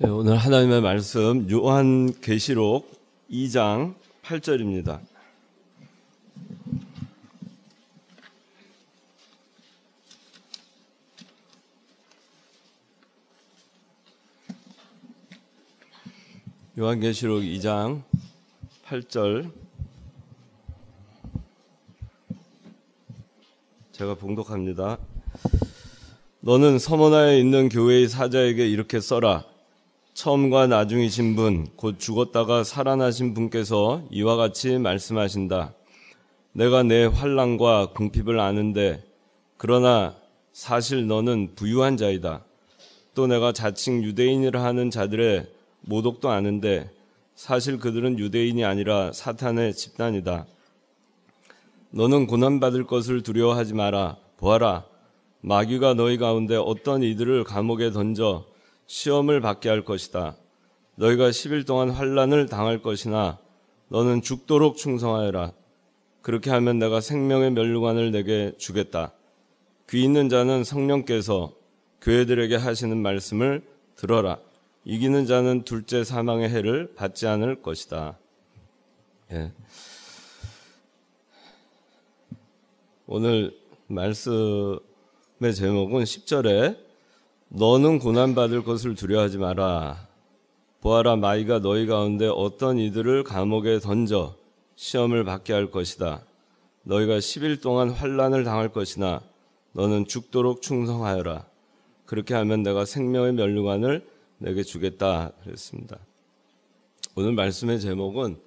네, 오늘 하나님의 말씀 요한계시록 2장 8절입니다. 요한계시록 2장 8절 제가 봉독합니다. 너는 서머나에 있는 교회의 사자에게 이렇게 써라. 처음과 나중이신 분, 곧 죽었다가 살아나신 분께서 이와 같이 말씀하신다. 내가 내 환난과 궁핍을 아는데 그러나 사실 너는 부유한 자이다. 또 내가 자칭 유대인이라 하는 자들의 모독도 아는데 사실 그들은 유대인이 아니라 사탄의 집단이다. 너는 고난받을 것을 두려워하지 마라. 보아라, 마귀가 너희 가운데 어떤 이들을 감옥에 던져 시험을 받게 할 것이다. 너희가 10일 동안 환난을 당할 것이나 너는 죽도록 충성하여라. 그렇게 하면 내가 생명의 면류관을 내게 주겠다. 귀 있는 자는 성령께서 교회들에게 하시는 말씀을 들어라. 이기는 자는 둘째 사망의 해를 받지 않을 것이다. 예. 오늘 말씀의 제목은 10절에 너는 고난받을 것을 두려워하지 마라. 보아라, 마귀가 너희 가운데 어떤 이들을 감옥에 던져 시험을 받게 할 것이다. 너희가 10일 동안 환난을 당할 것이나 너는 죽도록 충성하여라. 그렇게 하면 내가 생명의 면류관을 내게 주겠다 그랬습니다. 오늘 말씀의 제목은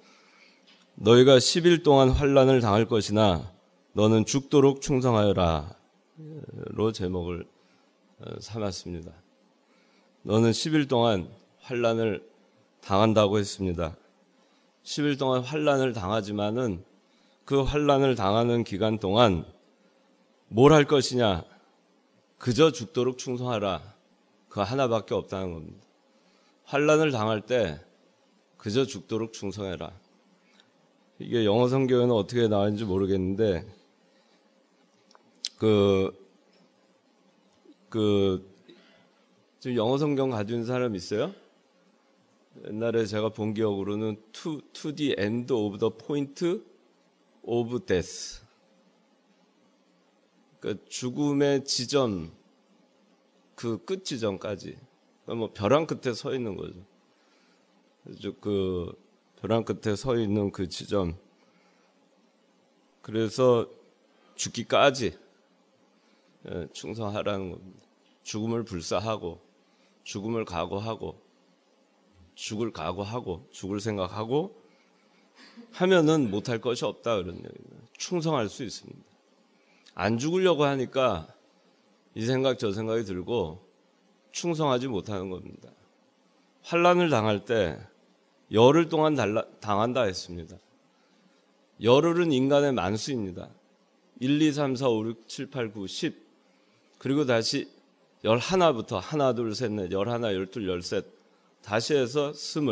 너희가 10일 동안 환난을 당할 것이나 너는 죽도록 충성하여라 로 제목을 삼았습니다. 너는 10일 동안 환난을 당한다고 했습니다. 10일 동안 환난을 당하지만은 그 환난을 당하는 기간 동안 뭘 할 것이냐? 그저 죽도록 충성하라. 그 하나밖에 없다는 겁니다. 환난을 당할 때 그저 죽도록 충성해라. 이게 영어 성경에는 어떻게 나왔는지 모르겠는데 지금 영어 성경 가지고 있는 사람 있어요? 옛날에 제가 본 기억으로는 to the end of the point of death. 그러니까 죽음의 지점, 그 끝 지점까지. 뭐 벼랑 끝에 서 있는 거죠. 그 벼랑 끝에 서 있는 그 지점. 그래서 죽기까지 충성하라는 겁니다. 죽음을 불사하고, 죽음을 각오하고, 죽을 각오하고, 죽을 생각하고 하면은 못할 것이 없다 그런 얘기입니다. 충성할 수 있습니다. 안 죽으려고 하니까 이 생각 저 생각이 들고 충성하지 못하는 겁니다. 환난을 당할 때 열흘 동안 당한다 했습니다. 열흘은 인간의 만수입니다. 1, 2, 3, 4, 5, 6, 7, 8, 9, 10 그리고 다시 11부터 하나, 둘, 셋, 넷, 11, 12, 13 다시 해서 20,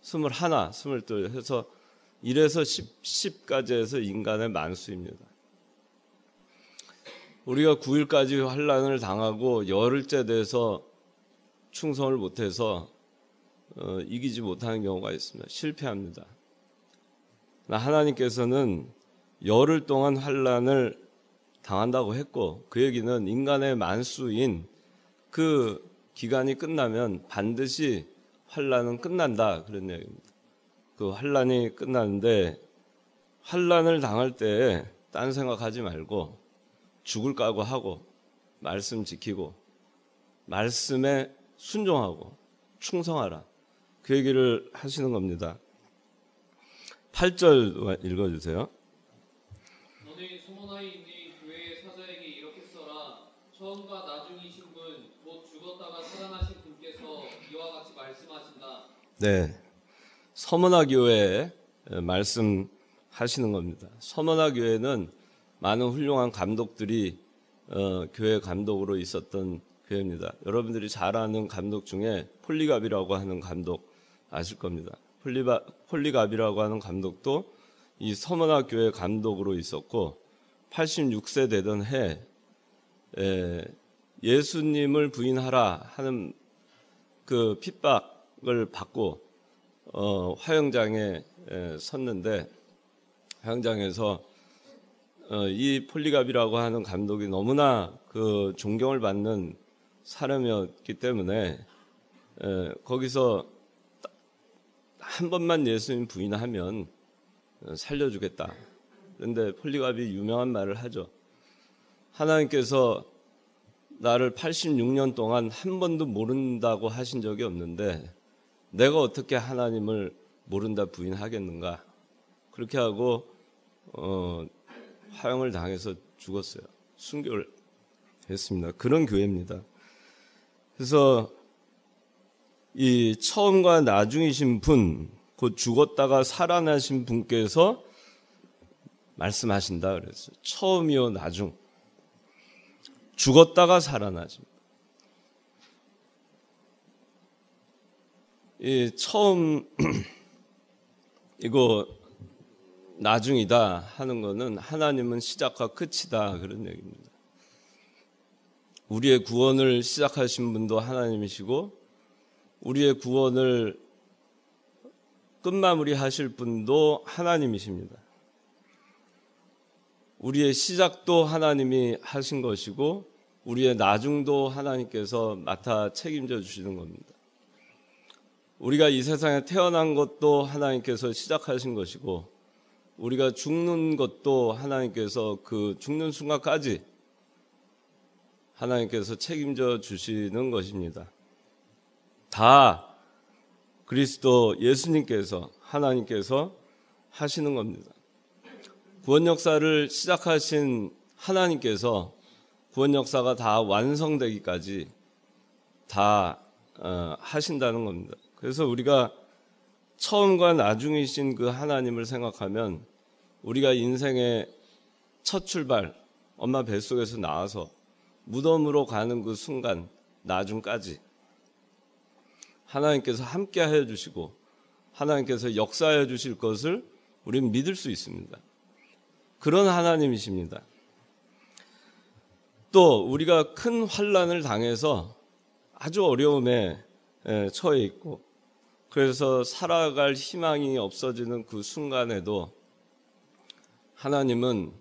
21, 22 해서 1에서 10까지 해서 인간의 만수입니다. 우리가 9일까지 환난을 당하고 열흘째 돼서 충성을 못해서 이기지 못하는 경우가 있습니다. 실패합니다. 하나님께서는 열흘 동안 환난을 당한다고 했고 그 얘기는 인간의 만수인 그 기간이 끝나면 반드시 환난은 끝난다 그런 얘기입니다. 그 환난이 끝나는데 환난을 당할 때 딴 생각하지 말고 죽을 각오하고 말씀 지키고 말씀에 순종하고 충성하라 그 얘기를 하시는 겁니다. 8절 읽어주세요. 너네 소문하에 있는 교회의 사자에게 이렇게 써라. 처음과 나중이신 분, 곧 죽었다가 살아나신 분께서 이와 같이 말씀하신다. 네, 서머나 교회에 말씀하시는 겁니다. 서머나 교회는 많은 훌륭한 감독들이 교회 감독으로 있었던 교회입니다. 여러분들이 잘 아는 감독 중에 폴리갑이라고 하는 감독 아실 겁니다. 폴리갑이라고 하는 감독도 이 서머나 교회 감독으로 있었고 86세 되던 해 예수님을 부인하라 하는 그 핍박 허락을 받고 화영장에 섰는데, 화영장에서 이 폴리갑이라고 하는 감독이 너무나 그 존경을 받는 사람이었기 때문에 거기서 한 번만 예수님 부인하면 살려주겠다. 그런데 폴리갑이 유명한 말을 하죠. 하나님께서 나를 86년 동안 한 번도 모른다고 하신 적이 없는데 내가 어떻게 하나님을 모른다 부인하겠는가. 그렇게 하고 화형을 당해서 죽었어요. 순교를 했습니다. 그런 교회입니다. 그래서 이 처음과 나중이신 분, 곧 죽었다가 살아나신 분께서 말씀하신다 그랬어요. 처음이요 나중. 죽었다가 살아나십니다. 이 처음 이거 나중이다 하는 거는 하나님은 시작과 끝이다 그런 얘기입니다. 우리의 구원을 시작하신 분도 하나님이시고 우리의 구원을 끝마무리 하실 분도 하나님이십니다. 우리의 시작도 하나님이 하신 것이고 우리의 나중도 하나님께서 맡아 책임져 주시는 겁니다. 우리가 이 세상에 태어난 것도 하나님께서 시작하신 것이고 우리가 죽는 것도 하나님께서 그 죽는 순간까지 하나님께서 책임져 주시는 것입니다. 다 그리스도 예수님께서 하나님께서 하시는 겁니다. 구원 역사를 시작하신 하나님께서 구원 역사가 다 완성되기까지 다 하신다는 겁니다. 그래서 우리가 처음과 나중이신 그 하나님을 생각하면 우리가 인생의 첫 출발, 엄마 뱃속에서 나와서 무덤으로 가는 그 순간, 나중까지 하나님께서 함께 해 주시고 하나님께서 역사해 주실 것을 우리는 믿을 수 있습니다. 그런 하나님이십니다. 또 우리가 큰 환난을 당해서 아주 어려움에 처해 있고 그래서 살아갈 희망이 없어지는 그 순간에도 하나님은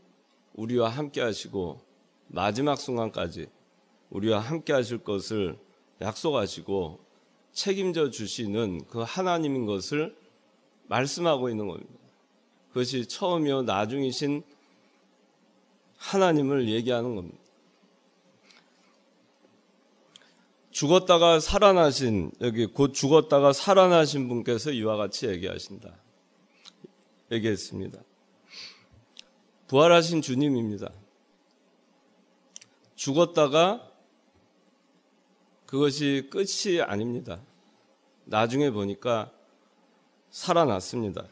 우리와 함께 하시고 마지막 순간까지 우리와 함께 하실 것을 약속하시고 책임져 주시는 그 하나님인 것을 말씀하고 있는 겁니다. 그것이 처음이요 나중이신 하나님을 얘기하는 겁니다. 죽었다가 살아나신, 여기 곧 죽었다가 살아나신 분께서 이와 같이 얘기했습니다. 부활하신 주님입니다. 죽었다가 그것이 끝이 아닙니다. 나중에 보니까 살아났습니다.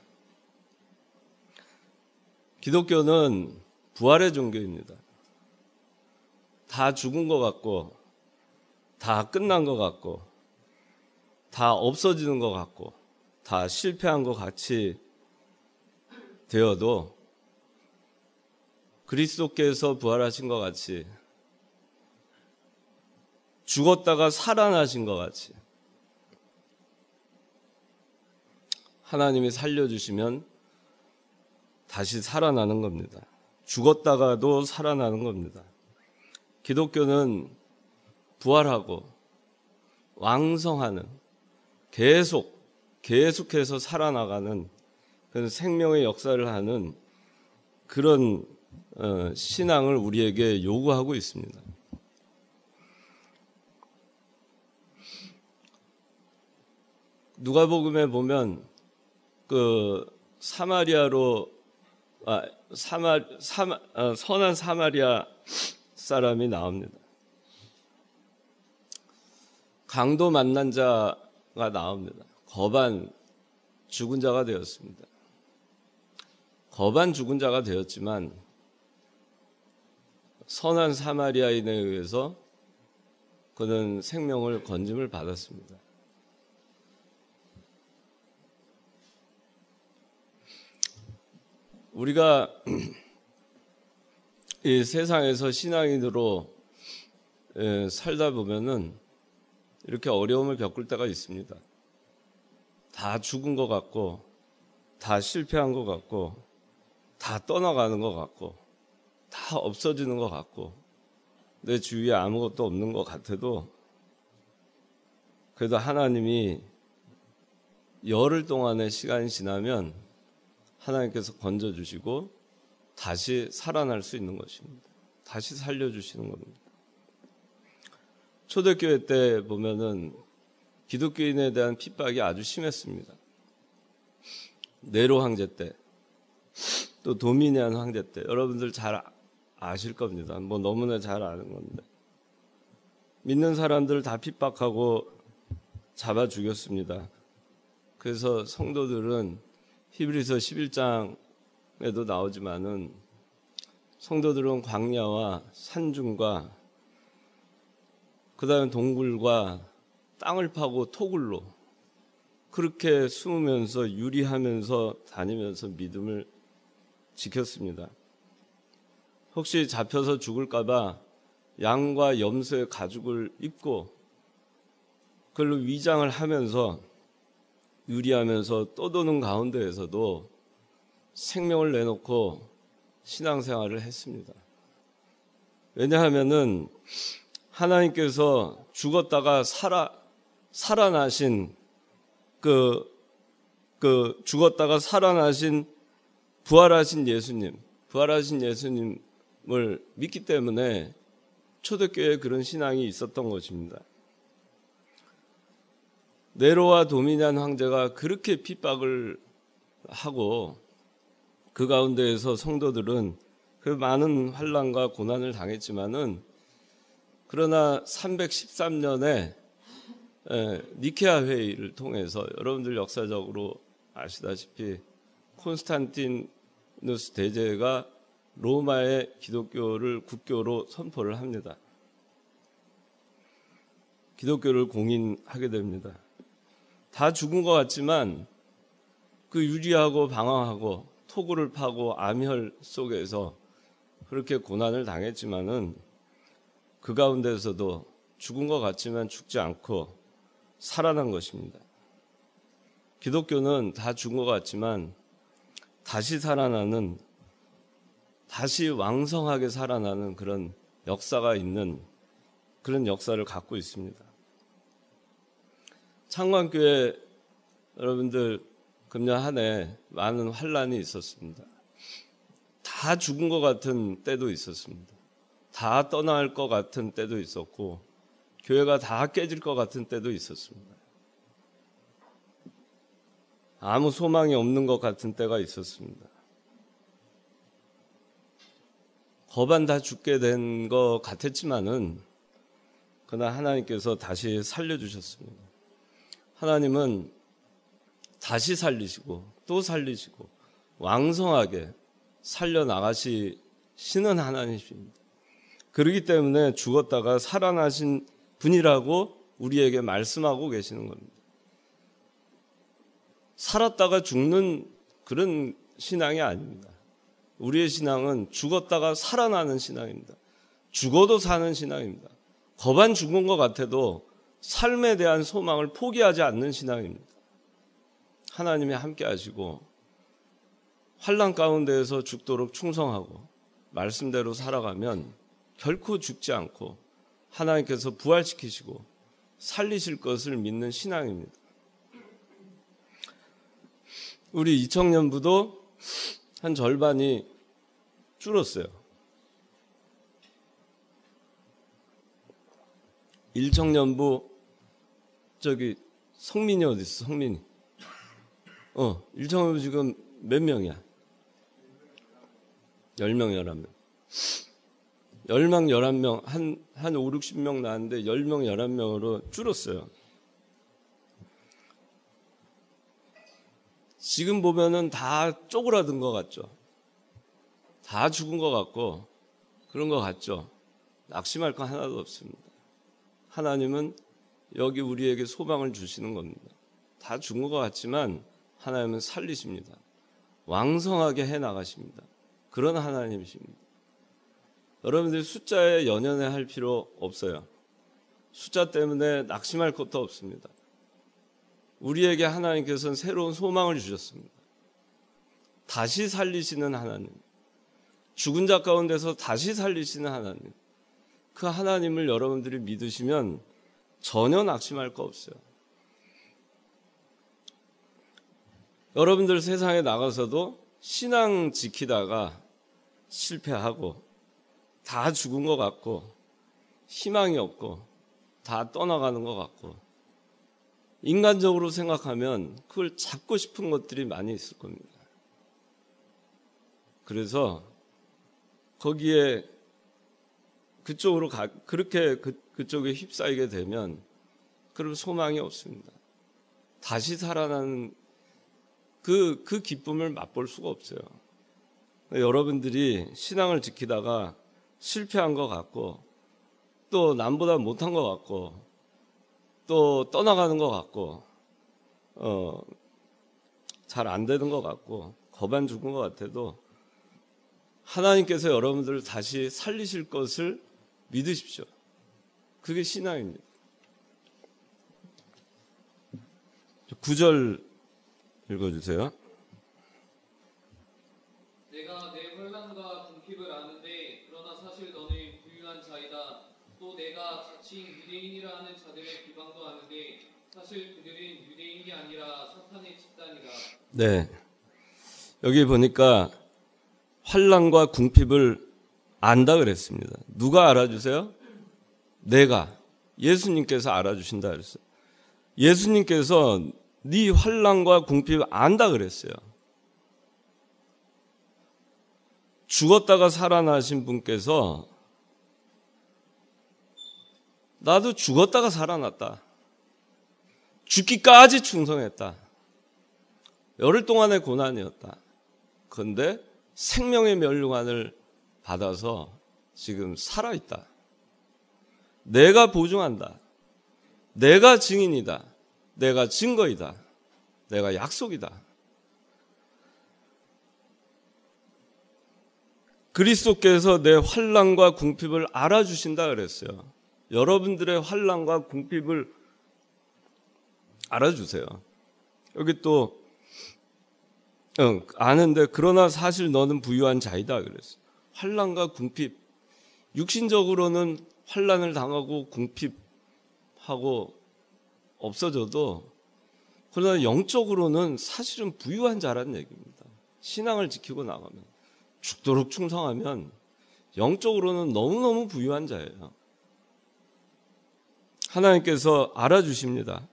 기독교는 부활의 종교입니다. 다 죽은 것 같고 다 끝난 것 같고 다 없어지는 것 같고 다 실패한 것 같이 되어도 그리스도께서 부활하신 것 같이 죽었다가 살아나신 것 같이 하나님이 살려주시면 다시 살아나는 겁니다. 죽었다가도 살아나는 겁니다. 기독교는 부활하고 왕성하는 계속해서 살아나가는 그런 생명의 역사를 하는 그런 신앙을 우리에게 요구하고 있습니다. 누가복음에 보면 그 선한 사마리아 사람이 나옵니다. 강도 만난 자가 나옵니다. 거반 죽은 자가 되었습니다. 거반 죽은 자가 되었지만 선한 사마리아인에 의해서 그는 생명을 건짐을 받았습니다. 우리가 이 세상에서 신앙인으로 살다 보면은 이렇게 어려움을 겪을 때가 있습니다. 다 죽은 것 같고, 다 실패한 것 같고, 다 떠나가는 것 같고, 다 없어지는 것 같고, 내 주위에 아무것도 없는 것 같아도 그래도 하나님이 열흘 동안의 시간이 지나면 하나님께서 건져주시고 다시 살아날 수 있는 것입니다. 다시 살려주시는 겁니다. 초대교회 때 보면은 기독교인에 대한 핍박이 아주 심했습니다. 네로 황제 때, 또 도미니안 황제 때, 여러분들 잘 아실 겁니다. 뭐 너무나 잘 아는 건데, 믿는 사람들 다 핍박하고 잡아 죽였습니다. 그래서 성도들은 히브리서 11장에도 나오지만은 성도들은 광야와 산중과 그 다음에 동굴과 땅을 파고 토굴로 그렇게 숨으면서 유리하면서 다니면서 믿음을 지켰습니다. 혹시 잡혀서 죽을까봐 양과 염소의 가죽을 입고 그걸로 위장을 하면서 유리하면서 떠도는 가운데에서도 생명을 내놓고 신앙생활을 했습니다. 왜냐하면은 하나님께서 죽었다가 살아나신 죽었다가 살아나신 부활하신 예수님을 믿기 때문에 초대교회에 그런 신앙이 있었던 것입니다. 네로와 도미니안 황제가 그렇게 핍박을 하고 그 가운데에서 성도들은 그 많은 환난과 고난을 당했지만은 그러나 313년에 니케아 회의를 통해서 여러분들 역사적으로 아시다시피 콘스탄티누스 대제가 로마의 기독교를 국교로 선포를 합니다. 기독교를 공인하게 됩니다. 다 죽은 것 같지만 그 유리하고 방황하고 토굴을 파고 암혈 속에서 그렇게 고난을 당했지만은 그 가운데서도 죽은 것 같지만 죽지 않고 살아난 것입니다. 기독교는 다 죽은 것 같지만 다시 살아나는, 다시 왕성하게 살아나는 그런 역사가 있는 그런 역사를 갖고 있습니다. 창관교회 여러분들 금년 한 해 많은 환난이 있었습니다. 다 죽은 것 같은 때도 있었습니다. 다 떠날 것 같은 때도 있었고 교회가 다 깨질 것 같은 때도 있었습니다. 아무 소망이 없는 것 같은 때가 있었습니다. 거반 다 죽게 된 것 같았지만은 그러나 하나님께서 다시 살려주셨습니다. 하나님은 다시 살리시고 또 살리시고 왕성하게 살려나가시는 하나님이십니다. 그렇기 때문에 죽었다가 살아나신 분이라고 우리에게 말씀하고 계시는 겁니다. 살았다가 죽는 그런 신앙이 아닙니다. 우리의 신앙은 죽었다가 살아나는 신앙입니다. 죽어도 사는 신앙입니다. 거반 죽은 것 같아도 삶에 대한 소망을 포기하지 않는 신앙입니다. 하나님이 함께 하시고 환난 가운데에서 죽도록 충성하고 말씀대로 살아가면 결코 죽지 않고 하나님께서 부활시키시고 살리실 것을 믿는 신앙입니다. 우리 이청년부도 한 절반이 줄었어요. 일청년부 저기 성민이 어디 있어? 성민이. 일청년부 지금 몇 명이야? 10명, 11명. 10명, 11명, 한 5, 60명 나왔는데 10명, 11명으로 줄었어요. 지금 보면은 다 쪼그라든 것 같죠? 다 죽은 것 같고 그런 것 같죠? 낙심할 거 하나도 없습니다. 하나님은 여기 우리에게 소망을 주시는 겁니다. 다 죽은 것 같지만 하나님은 살리십니다. 왕성하게 해나가십니다. 그런 하나님이십니다. 여러분들이 숫자에 연연해 필요 없어요. 숫자 때문에 낙심할 것도 없습니다. 우리에게 하나님께서는 새로운 소망을 주셨습니다. 다시 살리시는 하나님, 죽은 자 가운데서 다시 살리시는 하나님, 그 하나님을 여러분들이 믿으시면 전혀 낙심할 거 없어요. 여러분들 세상에 나가서도 신앙 지키다가 실패하고 다 죽은 것 같고 희망이 없고 다 떠나가는 것 같고 인간적으로 생각하면 그걸 잡고 싶은 것들이 많이 있을 겁니다. 그래서 거기에 그쪽으로 그렇게 그쪽에 휩싸이게 되면 그런 소망이 없습니다. 다시 살아나는 그 기쁨을 맛볼 수가 없어요. 여러분들이 신앙을 지키다가 실패한 것 같고 또 남보다 못한 것 같고 또 떠나가는 것 같고 잘 안 되는 것 같고 겁안 죽은 것 같아도 하나님께서 여러분들을 다시 살리실 것을 믿으십시오. 그게 신앙입니다. 9절 읽어주세요. 내가 내 혼란과 궁핍을 아는데 그러나 사실 너는 부유한 자이다. 또 내가 자칭 유대인이라 하는 자들의 비방도 아는데 사실 그들은 유대인이 아니라 사탄의 집단이다. 네, 여기 보니까 환난과 궁핍을 안다 그랬습니다. 누가 알아주세요? 내가, 예수님께서 알아주신다 그랬어요. 예수님께서 네 환난과 궁핍을 안다 그랬어요. 죽었다가 살아나신 분께서 나도 죽었다가 살아났다. 죽기까지 충성했다. 열흘 동안의 고난이었다. 그런데 생명의 면류관을 받아서 지금 살아있다. 내가 보증한다. 내가 증인이다. 내가 증거이다. 내가 약속이다. 그리스도께서 내 환난과 궁핍을 알아주신다 그랬어요. 여러분들의 환난과 궁핍을 알아주세요. 여기 또 아는데 그러나 사실 너는 부유한 자이다 그랬어요. 환난과 궁핍, 육신적으로는 환난을 당하고 궁핍하고 없어져도 그러나 영적으로는 사실은 부유한 자라는 얘기입니다. 신앙을 지키고 나가면 죽도록 충성하면 영적으로는 너무너무 부유한 자예요. 하나님께서 알아주십니다.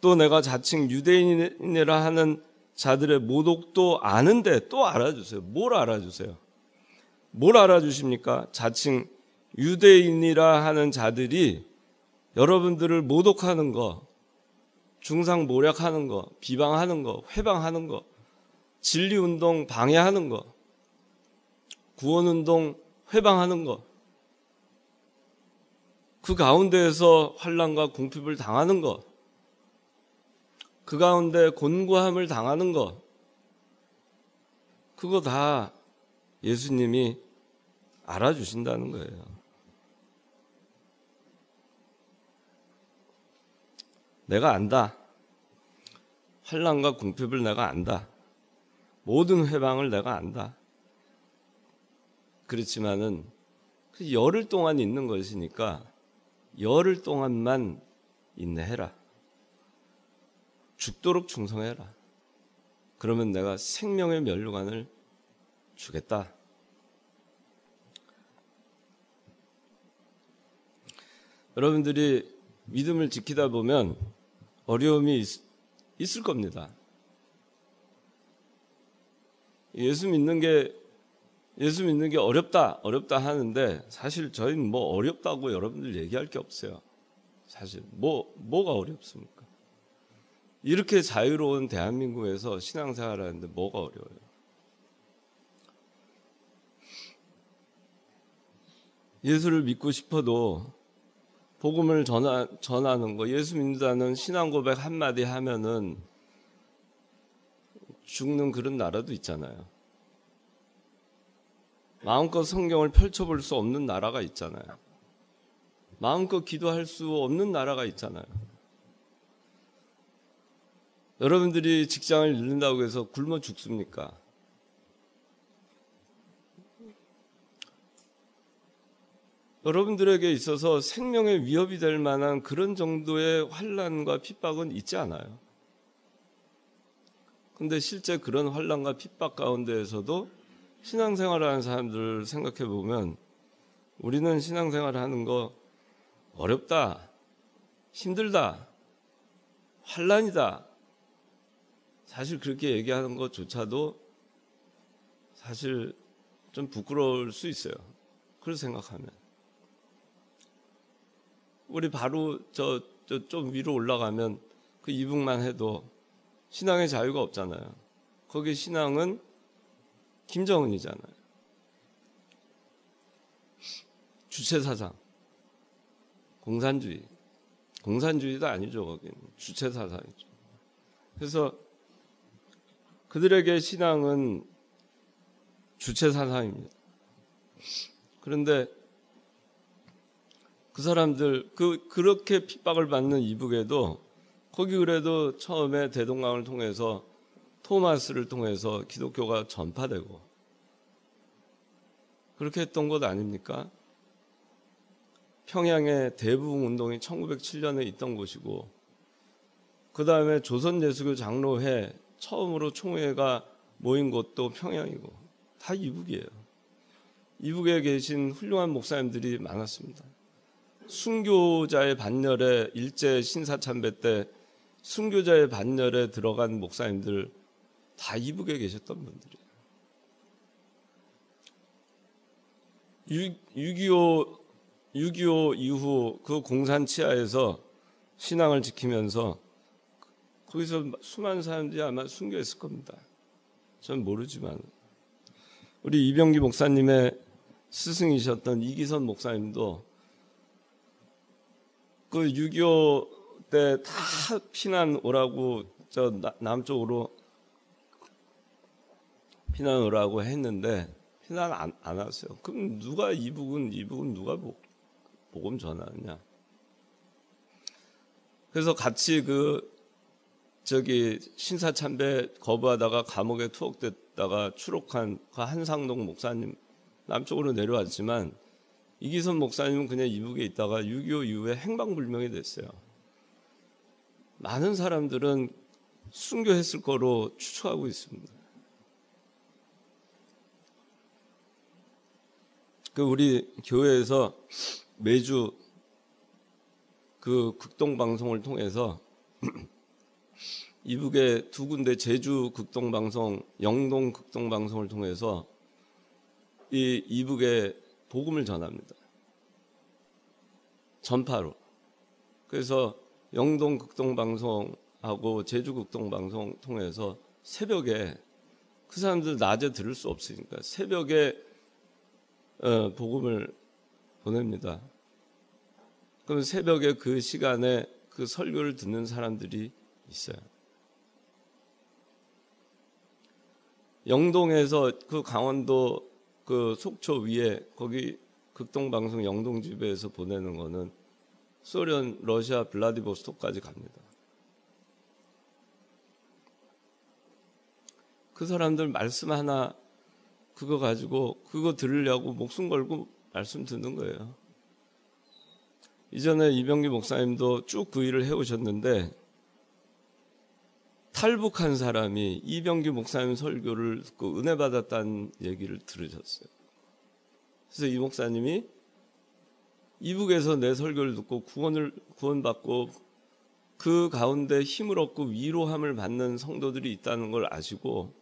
또 내가 자칭 유대인이라 하는 자들의 모독도 아는데 또 알아주세요. 뭘 알아주세요? 뭘 알아주십니까? 자칭 유대인이라 하는 자들이 여러분들을 모독하는 거, 중상모략하는 거, 비방하는 거, 회방하는 거, 진리운동 방해하는 거, 구원운동 회방하는 거, 그 가운데에서 환난과 궁핍을 당하는 거, 그 가운데 곤고함을 당하는 거, 그거 다 예수님이 알아주신다는 거예요. 내가 안다. 환난과 궁핍을 내가 안다. 모든 회방을 내가 안다. 그렇지만은 그 열흘 동안 있는 것이니까 열흘 동안만 인내해라. 죽도록 충성해라. 그러면 내가 생명의 면류관을 주겠다. 여러분들이 믿음을 지키다 보면 어려움이 있을 겁니다. 예수 믿는 게 어렵다 하는데 사실 저희는 뭐 어렵다고 여러분들 얘기할 게 없어요. 사실 뭐가 어렵습니까? 이렇게 자유로운 대한민국에서 신앙생활을 하는데 뭐가 어려워요? 예수를 믿고 싶어도 복음을 전하는 거, 예수 믿는다는 신앙 고백 한마디 하면은 죽는 그런 나라도 있잖아요. 마음껏 성경을 펼쳐볼 수 없는 나라가 있잖아요. 마음껏 기도할 수 없는 나라가 있잖아요. 여러분들이 직장을 잃는다고 해서 굶어 죽습니까? 여러분들에게 있어서 생명의 위협이 될 만한 그런 정도의 환난과 핍박은 있지 않아요. 근데 실제 그런 환난과 핍박 가운데에서도 신앙생활을 하는 사람들을 생각해 보면 우리는 신앙생활을 하는 거 어렵다, 힘들다, 환난이다. 사실 그렇게 얘기하는 것조차도 사실 좀 부끄러울 수 있어요. 그렇게 생각하면. 우리 바로 좀 위로 올라가면 그 이북만 해도 신앙의 자유가 없잖아요. 거기 신앙은 김정은이잖아요. 주체사상, 공산주의. 공산주의도 아니죠, 거기는. 주체사상이죠. 그래서 그들에게 신앙은 주체사상입니다. 그런데 그 사람들, 그렇게 핍박을 받는 이북에도 거기 그래도 처음에 대동강을 통해서 토마스를 통해서 기독교가 전파되고 그렇게 했던 것 아닙니까? 평양의 대부흥 운동이 1907년에 있던 곳이고 그 다음에 조선예수교 장로회 처음으로 총회가 모인 곳도 평양이고 다 이북이에요. 이북에 계신 훌륭한 목사님들이 많았습니다. 순교자의 반열에 일제 신사참배 때 순교자의 반열에 들어간 목사님들 다 이북에 계셨던 분들이에요. 6.25 이후 그 공산 치하에서 신앙을 지키면서 거기서 수많은 사람들이 아마 순교했을 겁니다. 전 모르지만 우리 이병기 목사님의 스승이셨던 이기선 목사님도 그 6.25 때 다 피난 오라고 저 남쪽으로 피난 오라고 했는데 피난 안 왔어요. 그럼 누가 이북은 누가 복음 전하느냐? 그래서 같이 신사참배 거부하다가 감옥에 투옥됐다가 추록한 그 한상동 목사님 남쪽으로 내려왔지만 이기선 목사님은 그냥 이북에 있다가 6.25 이후에 행방불명이 됐어요. 많은 사람들은 순교했을 거로 추측하고 있습니다. 우리 교회에서 매주 그 극동방송을 통해서 이북의 두 군데 제주 극동방송, 영동 극동방송을 통해서 이 이북의 복음을 전합니다. 전파로. 그래서 영동 극동방송하고 제주 극동방송 통해서 새벽에 그 사람들 낮에 들을 수 없으니까 새벽에 복음을 보냅니다. 그럼 새벽에 그 시간에 그 설교를 듣는 사람들이 있어요. 영동에서 그 강원도 그 속초 위에 거기 극동방송 영동집에서 보내는 거는 소련, 러시아, 블라디보스토크까지 갑니다. 그 사람들 말씀 하나 그거 가지고 그거 들으려고 목숨 걸고 말씀 듣는 거예요. 이전에 이병기 목사님도 쭉 그 일을 해오셨는데 탈북한 사람이 이병기 목사님 설교를 듣고 은혜 받았다는 얘기를 들으셨어요. 그래서 이 목사님이 이북에서 내 설교를 듣고 구원받고 그 가운데 힘을 얻고 위로함을 받는 성도들이 있다는 걸 아시고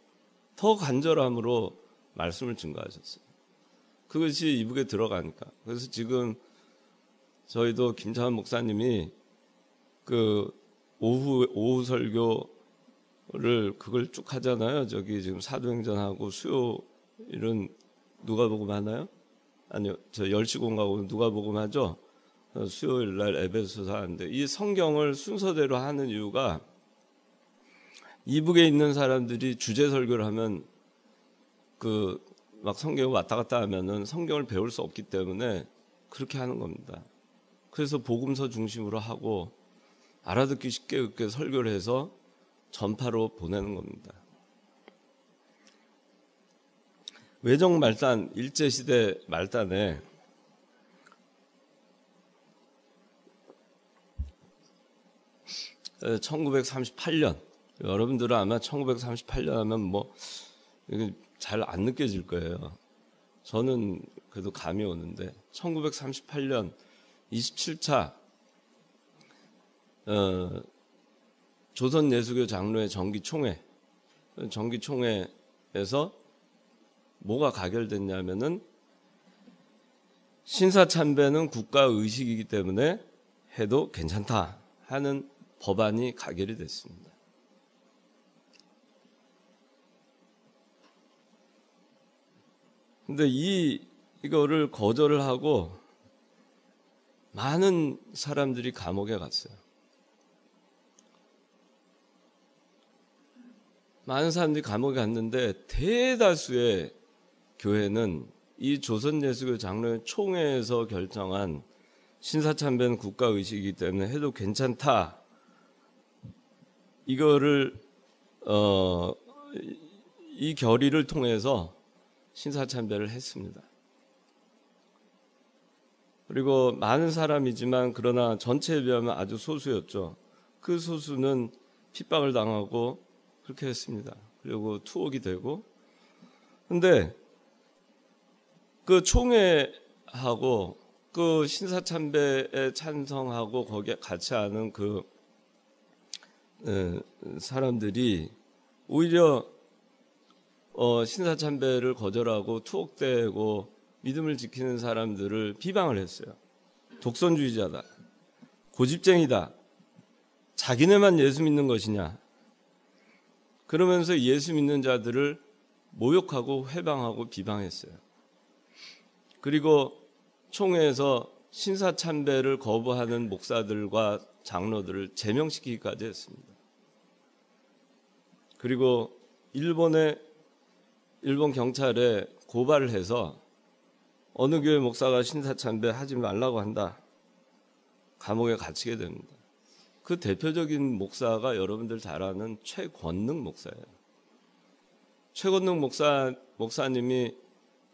더 간절함으로 말씀을 증거하셨어요. 그것이 이북에 들어가니까. 그래서 지금 저희도 김찬환 목사님이 그 오후 설교를 그걸 쭉 하잖아요. 저기 지금 사도행전하고 수요일은 누가복음 하나요? 아니요. 저 10시 공가고 누가복음 하죠. 수요일 날 에베소서 하는데 이 성경을 순서대로 하는 이유가 이북에 있는 사람들이 주제 설교를 하면 막 성경을 왔다 갔다 하면은 성경을 배울 수 없기 때문에 그렇게 하는 겁니다. 그래서 복음서 중심으로 하고 알아듣기 쉽게 설교를 해서 전파로 보내는 겁니다. 외정 말단, 일제시대 말단에 (1938년) 여러분들은 아마 1938년 하면 뭐 잘 안 느껴질 거예요. 저는 그래도 감이 오는데 1938년 27차 조선예수교 장로회 정기총회에서 뭐가 가결됐냐면은 신사참배는 국가의식이기 때문에 해도 괜찮다 하는 법안이 가결이 됐습니다. 근데 이거를 거절을 하고 많은 사람들이 감옥에 갔어요. 많은 사람들이 감옥에 갔는데 대다수의 교회는 이 조선예수교 장로회 총회에서 결정한 신사참배는 국가의식이기 때문에 해도 괜찮다. 이거를 이 결의를 통해서 신사참배를 했습니다. 그리고 많은 사람이지만 그러나 전체에 비하면 아주 소수였죠. 그 소수는 핍박을 당하고 그렇게 했습니다. 그리고 투옥이 되고. 근데 그 총회하고 그 신사참배에 찬성하고 거기에 같이 하는 그 사람들이 오히려 신사참배를 거절하고 투옥되고 믿음을 지키는 사람들을 비방을 했어요. 독선주의자다, 고집쟁이다, 자기네만 예수 믿는 것이냐, 그러면서 예수 믿는 자들을 모욕하고 회방하고 비방했어요. 그리고 총회에서 신사참배를 거부하는 목사들과 장로들을 제명시키기까지 했습니다. 그리고 일본 경찰에 고발을 해서 어느 교회 목사가 신사참배 하지 말라고 한다, 감옥에 갇히게 됩니다. 그 대표적인 목사가 여러분들 잘 아는 최권능 목사예요. 최권능 목사님이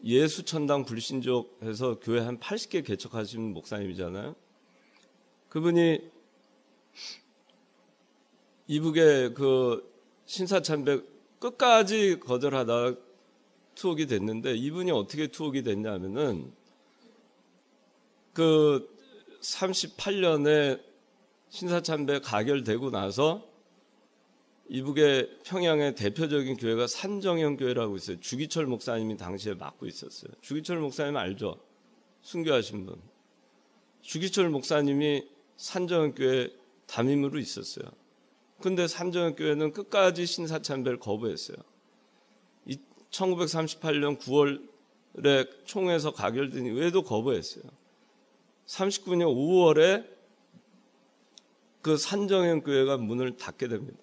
예수천당 불신족해서 교회 한 80개 개척하신 목사님이잖아요. 그분이 이북의 그 신사참배 끝까지 거절하다가 투옥이 됐는데, 이분이 어떻게 투옥이 됐냐면은 그 38년에 신사참배 가결되고 나서 이북의 평양의 대표적인 교회가 산정형 교회라고 있어요. 주기철 목사님이 당시에 맡고 있었어요. 주기철 목사님 알죠? 순교하신 분. 주기철 목사님이 산정형 교회 담임으로 있었어요. 근데 산정형 교회는 끝까지 신사참배를 거부했어요. 1938년 9월에 총회에서 가결된 이후에도 거부했어요. 39년 5월에 그 산정형 교회가 문을 닫게 됩니다.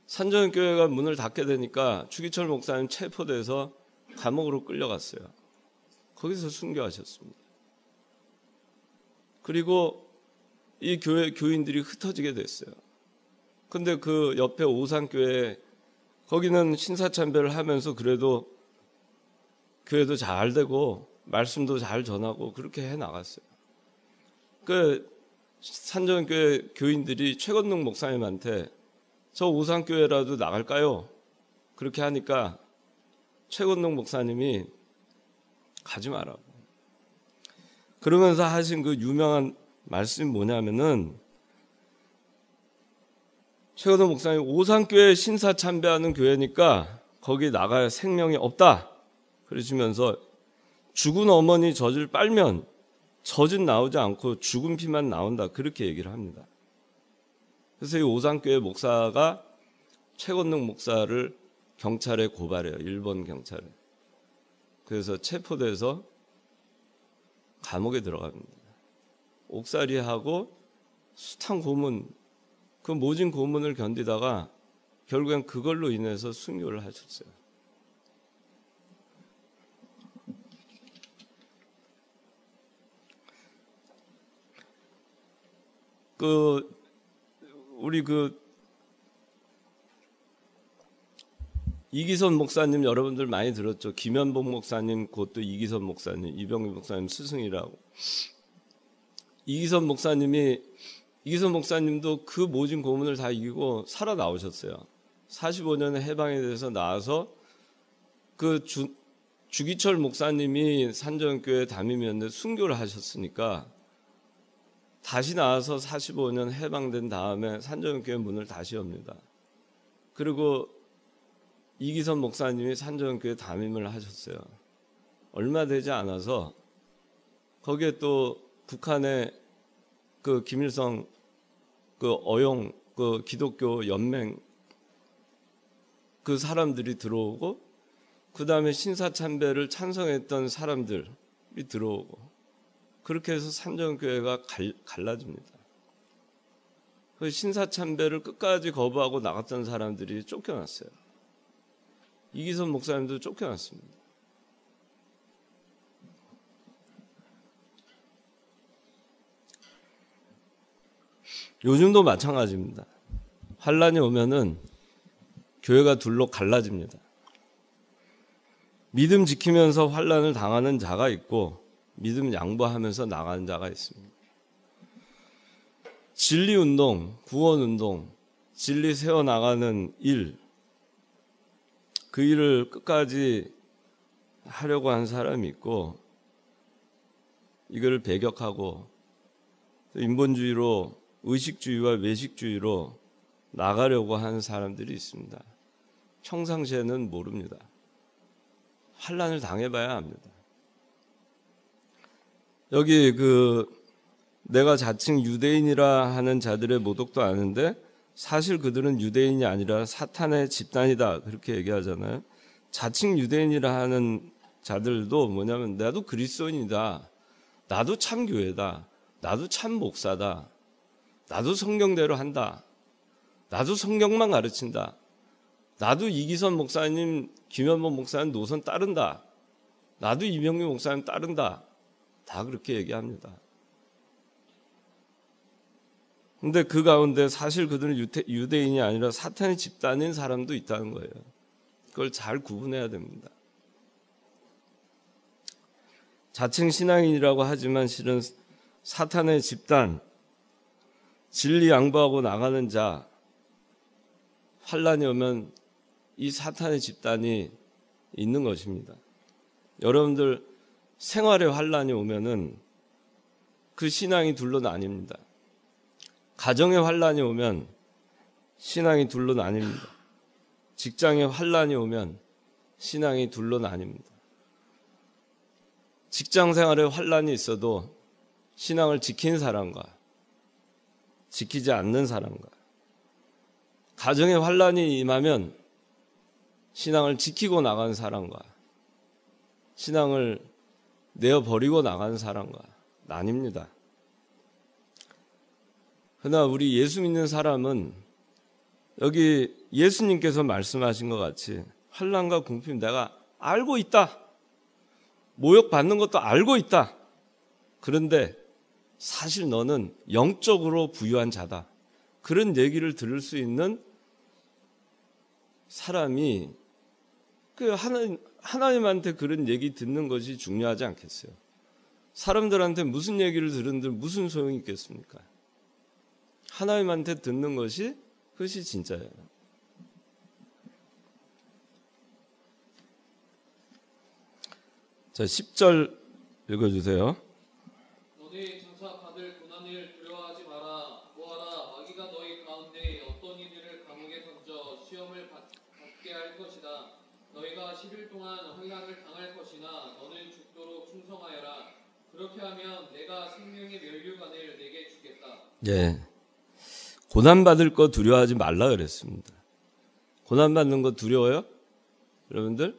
산정형 교회가 문을 닫게 되니까 주기철 목사님 체포돼서 감옥으로 끌려갔어요. 거기서 순교하셨습니다. 그리고 이 교회 교인들이 흩어지게 됐어요. 근데 그 옆에 오산교회, 거기는 신사참배를 하면서 그래도 교회도 잘 되고 말씀도 잘 전하고 그렇게 해 나갔어요. 그 산정교회 교인들이 최건능 목사님한테 저 오산교회라도 나갈까요? 그렇게 하니까 최건능 목사님이 가지 마라고. 그러면서 하신 그 유명한 말씀이 뭐냐면은, 최건능 목사님, 오산교회 신사참배하는 교회니까 거기 나갈 생명이 없다 그러시면서 죽은 어머니 젖을 빨면 젖은 나오지 않고 죽은 피만 나온다, 그렇게 얘기를 합니다. 그래서 이 오산교회 목사가 최건능 목사를 경찰에 고발해요. 일본 경찰에. 그래서 체포돼서 감옥에 들어갑니다. 옥살이하고 숱한 고문, 그 모진 고문을 견디다가 결국엔 그걸로 인해서 순교를 하셨어요. 그 우리 이기선 목사님 여러분들 많이 들었죠? 김현복 목사님, 그것도 이기선 목사님, 이병규 목사님 스승이라고. 이기선 목사님도 그 모진 고문을 다 이기고 살아나오셨어요. 45년의 해방에 대해서 나와서 주기철 목사님이 산정교회 담임이었는데 순교를 하셨으니까 다시 나와서 45년 해방된 다음에 산정교회 문을 다시 엽니다. 그리고 이기선 목사님이 산정교회 담임을 하셨어요. 얼마 되지 않아서 거기에 또 북한의 김일성 어용 기독교 연맹 그 사람들이 들어오고 그 다음에 신사참배를 찬성했던 사람들이 들어오고 그렇게 해서 산정교회가 갈라집니다. 그 신사참배를 끝까지 거부하고 나갔던 사람들이 쫓겨났어요. 이기선 목사님도 쫓겨났습니다. 요즘도 마찬가지입니다. 환란이 오면은 교회가 둘로 갈라집니다. 믿음 지키면서 환란을 당하는 자가 있고 믿음 양보하면서 나가는 자가 있습니다. 진리운동, 구원운동, 진리 세워나가는 일, 그 일을 끝까지 하려고 한 사람이 있고 이걸 배격하고 인본주의로 의식주의와 외식주의로 나가려고 하는 사람들이 있습니다. 평상시에는 모릅니다. 환란을 당해봐야 합니다. 여기 내가 자칭 유대인이라 하는 자들의 모독도 아는데 사실 그들은 유대인이 아니라 사탄의 집단이다 그렇게 얘기하잖아요. 자칭 유대인이라 하는 자들도 뭐냐면 나도 그리스도인이다. 나도 참 교회다. 나도 참 목사다. 나도 성경대로 한다. 나도 성경만 가르친다. 나도 이기선 목사님, 김현복 목사님 노선 따른다. 나도 이병규 목사님 따른다. 다 그렇게 얘기합니다. 근데 그 가운데 사실 그들은 유대인이 아니라 사탄의 집단인 사람도 있다는 거예요. 그걸 잘 구분해야 됩니다. 자칭 신앙인이라고 하지만 실은 사탄의 집단, 진리 양보하고 나가는 자, 환란이 오면 이 사탄의 집단이 있는 것입니다. 여러분들 생활에 환란이 오면은 그 신앙이 둘로 나뉩니다. 가정에 환란이 오면 신앙이 둘로 나뉩니다. 직장에 환란이 오면 신앙이 둘로 나뉩니다. 직장 생활에 환란이 있어도 신앙을 지키는 사람과 지키지 않는 사람과, 가정에 환란이 임하면 신앙을 지키고 나가는 사람과 신앙을 내어버리고 나가는 사람과 나뉩니다. 그러나 우리 예수 믿는 사람은 여기 예수님께서 말씀하신 것 같이 환난과 궁핍 내가 알고 있다. 모욕받는 것도 알고 있다. 그런데 사실 너는 영적으로 부유한 자다. 그런 얘기를 들을 수 있는 사람이 하나님한테 그런 얘기 듣는 것이 중요하지 않겠어요? 사람들한테 무슨 얘기를 들은들 무슨 소용이 있겠습니까? 하나님한테 듣는 것이 그것이 진짜예요. 자, 10절 읽어주세요. 너희 장차 받을 고난을 두려워하지 마라. 보아라, 마귀가 너희 가운데 어떤 이들을 감옥에 던져 시험을 받게 할 것이다. 너희가 10일 동안 환난을 당할 것이나 너는 죽도록 충성하여라. 그렇게 하면 내가 생명의 면류관을 내게 주겠다. 예, 고난받을 거 두려워하지 말라 그랬습니다. 고난받는 거 두려워요? 여러분들?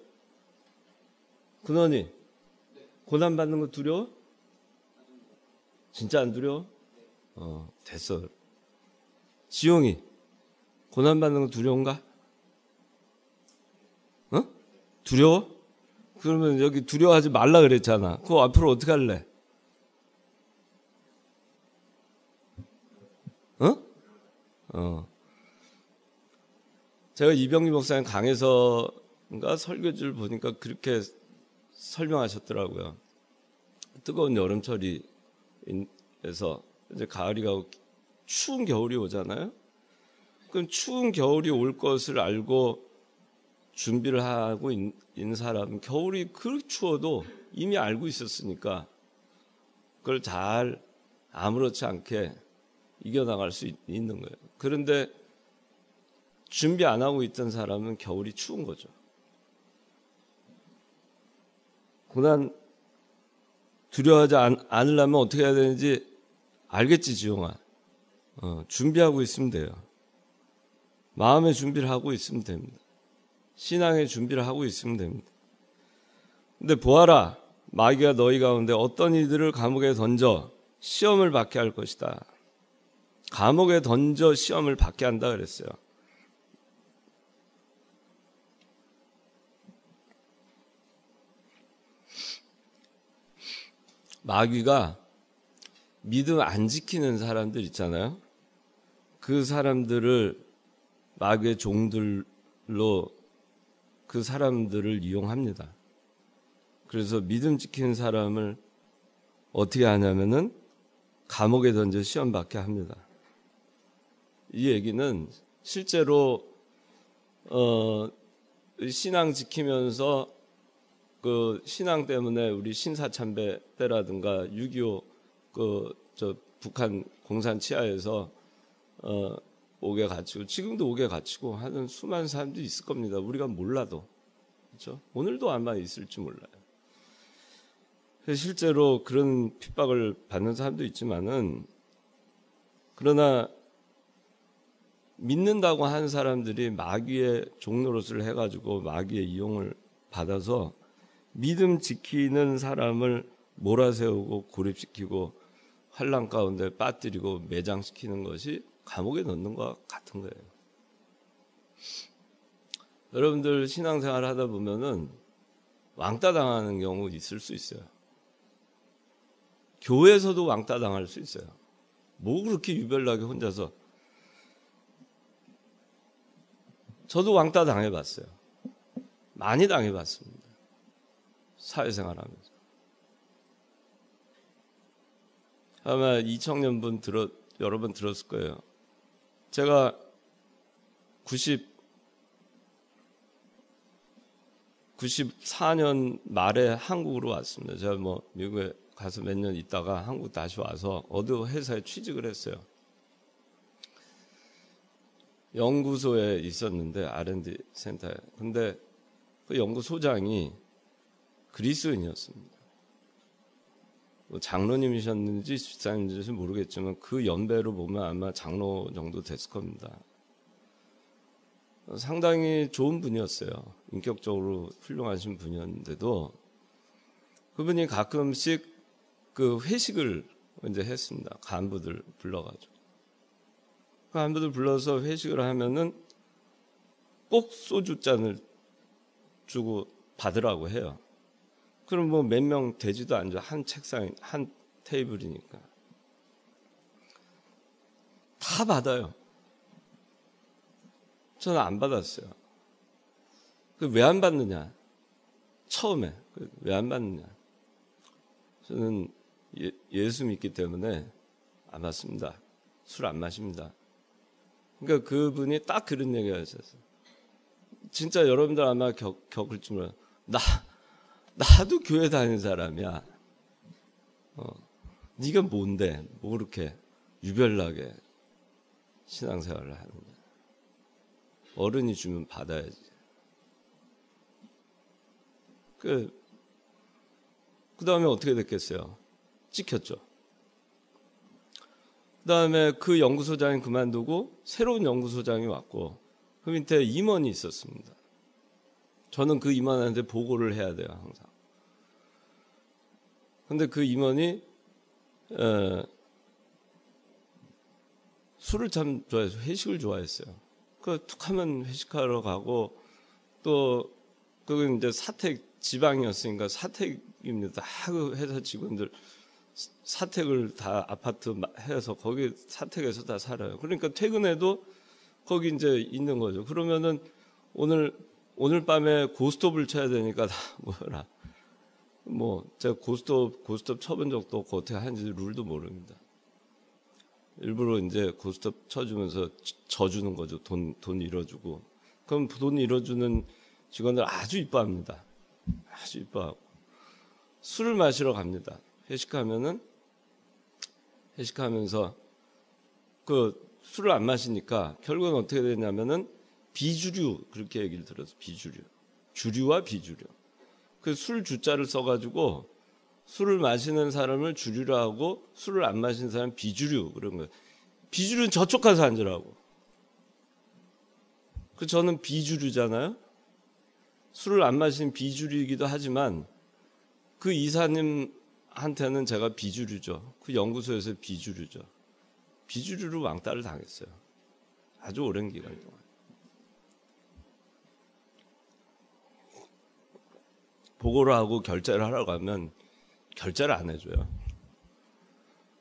근원이 고난받는 거 두려워? 진짜 안 두려워? 됐어. 지용이 고난받는 거 두려운가? 두려워? 그러면 여기 두려워하지 말라 그랬잖아. 그거 앞으로 어떻게 할래? 제가 이병기 목사님 강에서인가 설교지를 보니까 그렇게 설명하셨더라고요. 뜨거운 여름철이에서 이제 가을이 가고 추운 겨울이 오잖아요. 그럼 추운 겨울이 올 것을 알고 준비를 하고 있는 사람은 겨울이 그렇게 추워도 이미 알고 있었으니까 그걸 잘 아무렇지 않게 이겨나갈 수 있는 거예요. 그런데 준비 안 하고 있던 사람은 겨울이 추운 거죠. 고난 두려워하지 않으려면 어떻게 해야 되는지 알겠지, 지용아. 준비하고 있으면 돼요. 마음의 준비를 하고 있으면 됩니다. 신앙의 준비를 하고 있으면 됩니다. 근데 보아라, 마귀가 너희 가운데 어떤 이들을 감옥에 던져 시험을 받게 할 것이다. 감옥에 던져 시험을 받게 한다 그랬어요. 마귀가 믿음 안 지키는 사람들 있잖아요. 그 사람들을 마귀의 종들로 그 사람들을 이용합니다. 그래서 믿음 지키는 사람을 어떻게 하냐면은 감옥에 던져 시험 받게 합니다. 이 얘기는 실제로 신앙 지키면서 그 신앙 때문에 우리 신사참배 때라든가 6.25 북한 공산 치하에서 옥에 갇히고 지금도 옥에 갇히고 하는 수많은 사람들이 있을 겁니다. 우리가 몰라도. 그렇죠? 오늘도 아마 있을지 몰라요. 실제로 그런 핍박을 받는 사람도 있지만은 그러나 믿는다고 하는 사람들이 마귀의 종노릇을 해가지고 마귀의 이용을 받아서 믿음 지키는 사람을 몰아세우고 고립시키고 환란 가운데 빠뜨리고 매장시키는 것이 감옥에 넣는 것과 같은 거예요. 여러분들 신앙생활 하다 보면은 왕따 당하는 경우 있을 수 있어요. 교회에서도 왕따 당할 수 있어요. 뭐 그렇게 유별나게 혼자서. 저도 왕따 당해봤어요. 많이 당해봤습니다. 사회생활하면서. 아마 이 청년분 여러 번 들었을 거예요. 제가 94년 말에 한국으로 왔습니다. 제가 미국에 가서 몇 년 있다가 한국 다시 와서 어느 회사에 취직을 했어요. 연구소에 있었는데 R&D 센터에. 근데 그 연구소장이 그리스인이었습니다. 장로님이셨는지 집사님인지 모르겠지만 그 연배로 보면 아마 장로 정도 됐을 겁니다. 상당히 좋은 분이었어요. 인격적으로 훌륭하신 분이었는데도 그분이 가끔씩 그 회식을 이제 했습니다. 간부들 불러가지고. 간부들 불러서 회식을 하면은 꼭 소주잔을 주고 받으라고 해요. 그럼 몇 명 되지도 않죠. 한 책상, 한 테이블이니까. 다 받아요. 저는 안 받았어요. 왜 안 받느냐? 처음에. 왜 안 받느냐? 저는 예수 믿기 때문에 안 받습니다. 술 안 마십니다. 그러니까 그분이 딱 그런 얘기를 하셨어요. 진짜 여러분들 아마 겪을 줄 몰라요. 나도 교회 다니는 사람이야. 네가 뭔데? 뭐 그렇게 유별나게 신앙생활을 하느냐. 어른이 주면 받아야지. 그 다음에 어떻게 됐겠어요? 찍혔죠. 그 다음에 그 연구소장이 그만두고 새로운 연구소장이 왔고 그 밑에 임원이 있었습니다. 저는 그 임원한테 보고를 해야 돼요, 항상. 근데 그 임원이 술을 참 좋아해서 회식을 좋아했어요. 툭 하면 회식하러 가고 또 그건 이제 사택 지방이었으니까 사택입니다. 그 회사 직원들 사택을 다 아파트 해서 거기 사택에서 다 살아요. 그러니까 퇴근해도 거기 이제 있는 거죠. 그러면은 오늘 밤에 고스톱을 쳐야 되니까 다 제가 고스톱 쳐본 적도 없고 어떻게 하는지 룰도 모릅니다. 일부러 이제 고스톱 쳐주면서 져주는 거죠. 돈 잃어주고. 그럼 돈 잃어주는 직원들 아주 이뻐합니다. 아주 이뻐하고. 술을 마시러 갑니다. 회식하면서 그 술을 안 마시니까 결국은 어떻게 되냐면은 비주류, 그렇게 얘기를 들어서 비주류. 주류와 비주류. 그 술 주자를 써가지고 술을 마시는 사람을 주류라 하고 술을 안 마시는 사람 비주류 그런 거예요. 비주류는 저쪽 가서 앉으라고. 저는 비주류잖아요. 술을 안 마시는 비주류이기도 하지만 그 이사님한테는 제가 비주류죠. 그 연구소에서 비주류죠. 비주류로 왕따를 당했어요. 아주 오랜 기간 동안. 보고를 하고 결제를 하라고 하면 결제를 안 해줘요.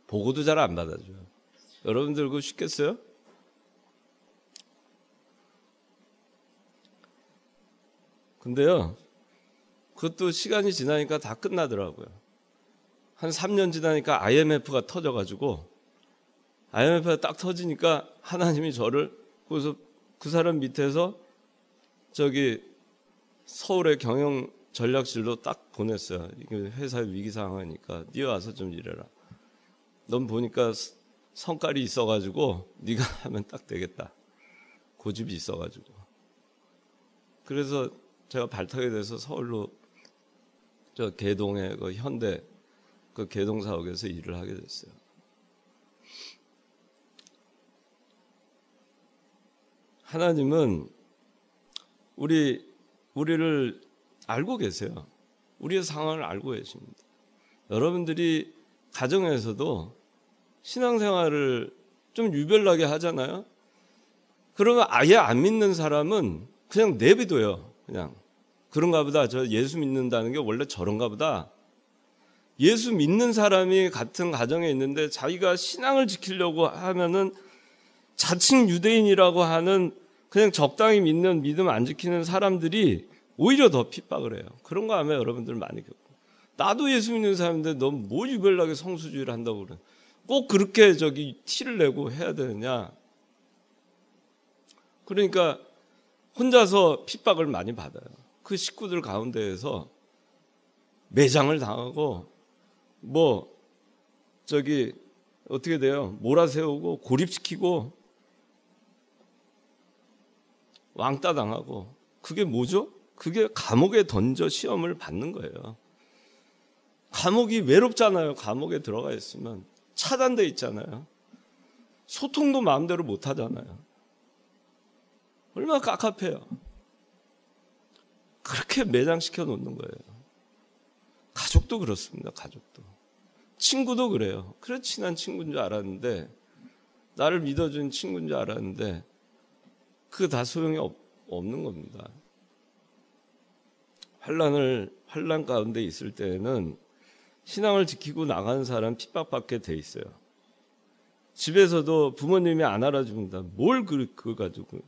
보고도 잘 안 받아줘요. 여러분들 그거 쉽겠어요? 근데요, 그것도 시간이 지나니까 다 끝나더라고요. 한 3년 지나니까 IMF가 터져가지고 IMF가 딱 터지니까 하나님이 저를 그래서 그 사람 밑에서 저기 서울의 경영 전략실로 딱 보냈어요. 이게 회사 위기 상황이니까 네 와서 좀 일해라. 넌 보니까 성깔이 있어가지고 네가 하면 딱 되겠다. 고집이 있어가지고. 그래서 제가 발탁이 돼서 서울로 저 개동의 그 현대 그 개동사옥에서 일을 하게 됐어요. 하나님은 우리를 알고 계세요. 우리의 상황을 알고 계십니다. 여러분들이 가정에서도 신앙생활을 좀 유별나게 하잖아요. 그러면 아예 안 믿는 사람은 그냥 내비둬요. 그냥 그런가 보다. 저 예수 믿는다는 게 원래 저런가 보다. 예수 믿는 사람이 같은 가정에 있는데 자기가 신앙을 지키려고 하면은 자칭 유대인이라고 하는 그냥 적당히 믿는 믿음 안 지키는 사람들이 오히려 더 핍박을 해요. 그런 거 아마 여러분들 많이 겪고. 나도 예수 믿는 사람인데 너 뭐 유별나게 성수주의를 한다고 그래. 꼭 그렇게 티를 내고 해야 되느냐. 그러니까 혼자서 핍박을 많이 받아요. 그 식구들 가운데에서 매장을 당하고 어떻게 돼요? 몰아세우고 고립시키고 왕따 당하고. 그게 뭐죠? 그게 감옥에 던져 시험을 받는 거예요. 감옥이 외롭잖아요. 감옥에 들어가 있으면 차단돼 있잖아요. 소통도 마음대로 못 하잖아요. 얼마나 깝깝해요. 그렇게 매장시켜 놓는 거예요. 가족도 그렇습니다. 가족도. 친구도 그래요. 그래 친한 친구인 줄 알았는데 나를 믿어준 친구인 줄 알았는데 그거 다 소용이 없는 겁니다. 환난 가운데 있을 때에는 신앙을 지키고 나가는 사람 핍박받게 돼 있어요. 집에서도 부모님이 안 알아줍니다. 뭘 그거 가지고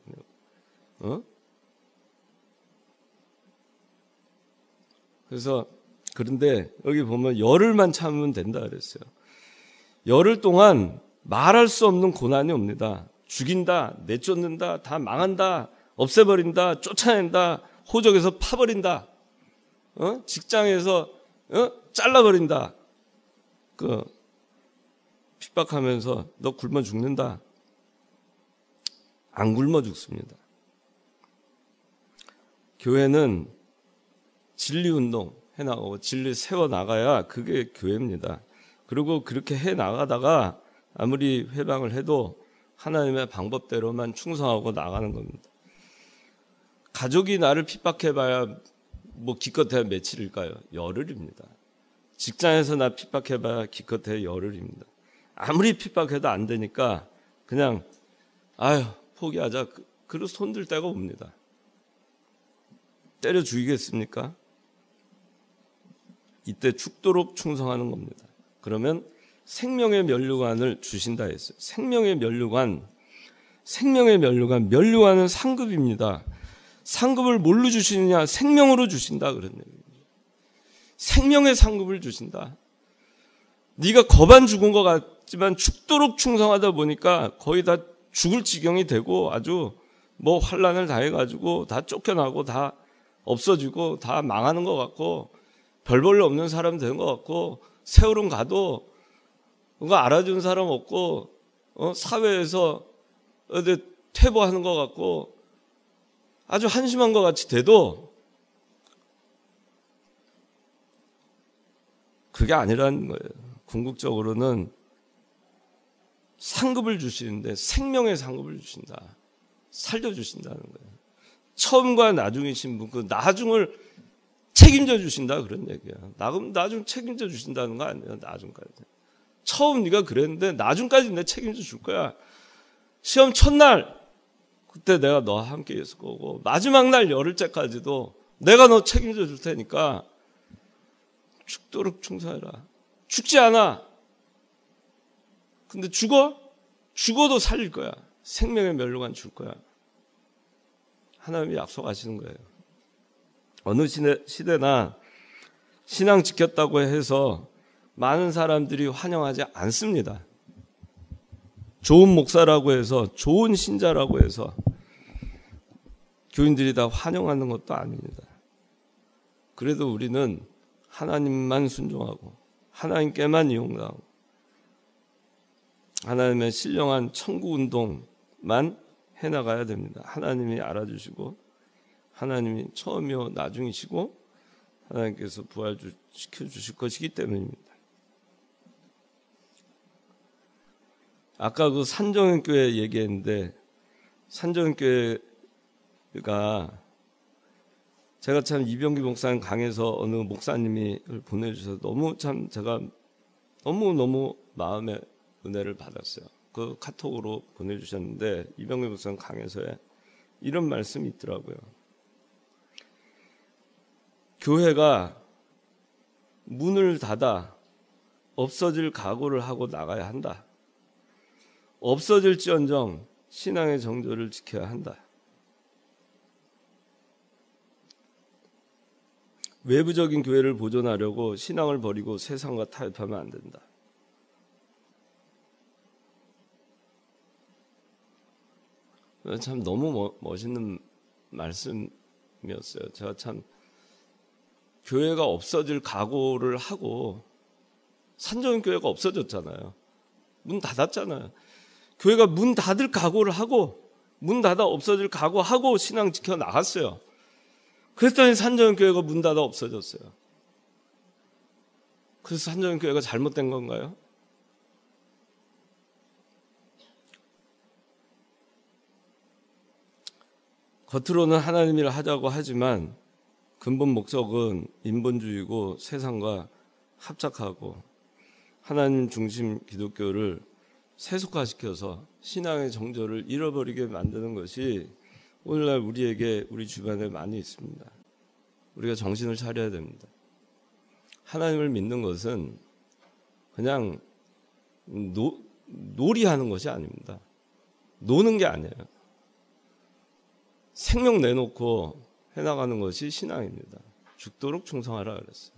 그래서 그런데 여기 보면 열흘만 참으면 된다 그랬어요. 열흘 동안 말할 수 없는 고난이 옵니다. 죽인다, 내쫓는다, 다 망한다, 없애버린다, 쫓아낸다, 호적에서 파버린다, 직장에서 잘라버린다. 핍박하면서 너 굶어 죽는다. 안 굶어 죽습니다. 교회는 진리운동 해나가고 진리 세워나가야 그게 교회입니다. 그리고 그렇게 해나가다가 아무리 회방을 해도 하나님의 방법대로만 충성하고 나가는 겁니다. 가족이 나를 핍박해봐야 기껏해야 며칠일까요? 열흘입니다. 직장에서 나 핍박해봐야 기껏해야 열흘입니다. 아무리 핍박해도 안 되니까 그냥 포기하자. 그리고 손들 때가 옵니다. 때려 죽이겠습니까? 이때 죽도록 충성하는 겁니다. 그러면 생명의 면류관을 주신다 했어요. 생명의 면류관, 면류관은 상급입니다. 상급을 뭘로 주시느냐? 생명으로 주신다 그런 얘기예요. 생명의 상급을 주신다. 네가 겁안 죽은 것 같지만 죽도록 충성하다 보니까 거의 다 죽을 지경이 되고 아주 뭐 환난을 당해가지고 다 쫓겨나고 다 없어지고 다 망하는 것 같고 별 볼일 없는 사람 되는 것 같고 세월은 가도 그거 알아주는 사람 없고 사회에서 어디 퇴보하는 것 같고 아주 한심한 것 같이 돼도 그게 아니라는 거예요. 궁극적으로는 상급을 주시는데 생명의 상급을 주신다. 살려주신다는 거예요. 처음과 나중이신 분, 그 나중을 책임져 주신다 그런 얘기야. 나중 책임져 주신다는 거 아니에요. 나중까지. 처음 네가 그랬는데 나중까지 내 책임져 줄 거야. 시험 첫날 그때 내가 너와 함께 있을 거고 마지막 날 열흘째까지도 내가 너 책임져 줄 테니까 죽도록 충성해라. 죽지 않아. 근데 죽어도 살릴 거야. 생명의 면류관 줄 거야. 하나님이 약속하시는 거예요. 어느 시대나 신앙 지켰다고 해서 많은 사람들이 환영하지 않습니다. 좋은 목사라고 해서 좋은 신자라고 해서 교인들이 다 환영하는 것도 아닙니다. 그래도 우리는 하나님만 순종하고 하나님께만 이용당하고 하나님의 신령한 천국 운동만 해나가야 됩니다. 하나님이 알아주시고 하나님이 처음이요 나중이시고 하나님께서 부활시켜주실 것이기 때문입니다. 아까 그 산정교회 얘기했는데 산정교회가 제가 참 이병기 목사님 강에서 어느 목사님이 보내주셔서 제가 너무 마음에 은혜를 받았어요. 그 카톡으로 보내주셨는데 이병기 목사님 강에서에 이런 말씀이 있더라고요. 교회가 문을 닫아 없어질 각오를 하고 나가야 한다. 없어질지언정 신앙의 정조를 지켜야 한다. 외부적인 교회를 보존하려고 신앙을 버리고 세상과 타협하면 안 된다. 참 너무 멋있는 말씀이었어요. 제가 참 교회가 없어질 각오를 하고 산정교회가 없어졌잖아요. 문 닫았잖아요. 교회가 문 닫을 각오를 하고 문 닫아 없어질 각오하고 신앙 지켜 나갔어요. 그랬더니 산정교회가 문 닫아 없어졌어요. 그래서 산정교회가 잘못된 건가요? 겉으로는 하나님 일을 하자고 하지만 근본 목적은 인본주의고 세상과 합작하고 하나님 중심 기독교를 세속화시켜서 신앙의 정조를 잃어버리게 만드는 것이 오늘날 우리 주변에 많이 있습니다. 우리가 정신을 차려야 됩니다. 하나님을 믿는 것은 그냥 놀이하는 것이 아닙니다. 노는 게 아니에요. 생명 내놓고 해나가는 것이 신앙입니다. 죽도록 충성하라 그랬어요.